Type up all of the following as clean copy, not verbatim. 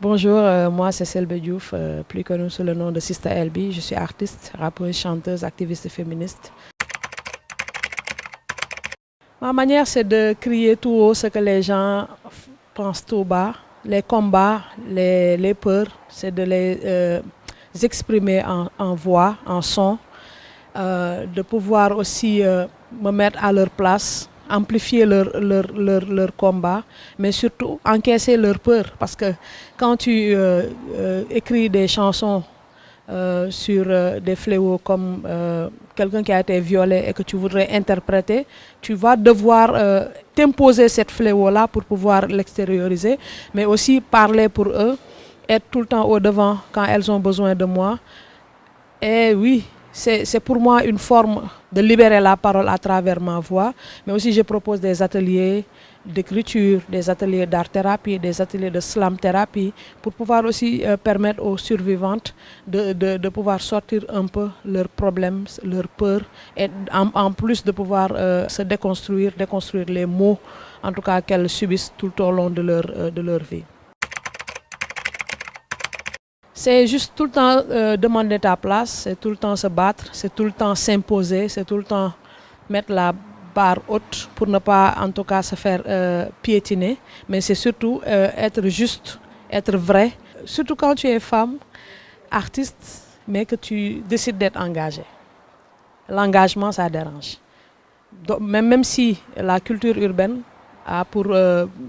Bonjour, moi c'est Selbe Diouf, plus connue sous le nom de Sista LB. Je suis artiste, rappeuse, chanteuse, activiste féministe. Ma manière c'est de crier tout haut ce que les gens pensent tout bas. Les combats, les peurs, c'est de les exprimer en voix, en son, de pouvoir aussi me mettre à leur place, amplifier leur combat, mais surtout encaisser leur peur. Parce que quand tu écris des chansons sur des fléaux comme quelqu'un qui a été violé et que tu voudrais interpréter, tu vas devoir t'imposer cette fléau-là pour pouvoir l'extérioriser, mais aussi parler pour eux, être tout le temps au devant quand elles ont besoin de moi. Et oui, c'est pour moi une forme de libérer la parole à travers ma voix, mais aussi je propose des ateliers d'écriture, des ateliers d'art-thérapie, des ateliers de slam-thérapie, pour pouvoir aussi permettre aux survivantes de pouvoir sortir un peu leurs problèmes, leurs peurs, et en plus de pouvoir se déconstruire les maux, en tout cas qu'elles subissent tout au long de leur vie. C'est juste tout le temps demander ta place, c'est tout le temps se battre, c'est tout le temps s'imposer, c'est tout le temps mettre la barre haute pour ne pas en tout cas se faire piétiner. Mais c'est surtout être juste, être vrai. Surtout quand tu es femme, artiste, mais que tu décides d'être engagée. L'engagement, ça dérange. Donc, même si la culture urbaine a pour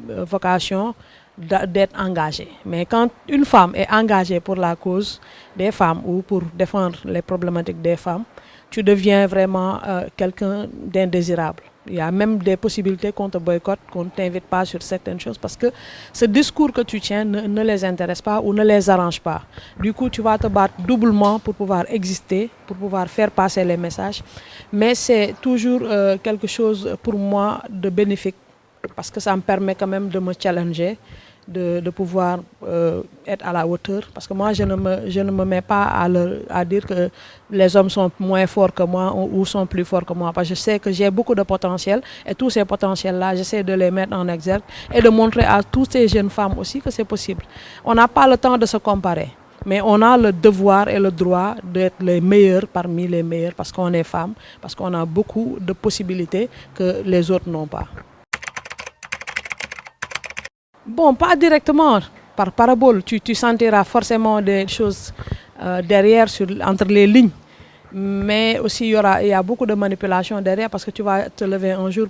vocation d'être engagée. Mais quand une femme est engagée pour la cause des femmes ou pour défendre les problématiques des femmes, tu deviens vraiment quelqu'un d'indésirable. Il y a même des possibilités qu'on te boycotte, qu'on ne t'invite pas sur certaines choses parce que ce discours que tu tiens ne les intéresse pas ou ne les arrange pas. Du coup, tu vas te battre doublement pour pouvoir exister, pour pouvoir faire passer les messages. Mais c'est toujours quelque chose pour moi de bénéfique parce que ça me permet quand même de me challenger, de pouvoir être à la hauteur. Parce que moi, je ne me mets pas à dire que les hommes sont moins forts que moi ou sont plus forts que moi. Parce que je sais que j'ai beaucoup de potentiel et tous ces potentiels-là, j'essaie de les mettre en exergue et de montrer à toutes ces jeunes femmes aussi que c'est possible. On n'a pas le temps de se comparer. Mais on a le devoir et le droit d'être les meilleurs parmi les meilleurs parce qu'on est femmes, parce qu'on a beaucoup de possibilités que les autres n'ont pas. Bon, pas directement par parabole, tu sentiras forcément des choses derrière, entre les lignes. Mais aussi, il y a beaucoup de manipulation derrière parce que tu vas te lever un jour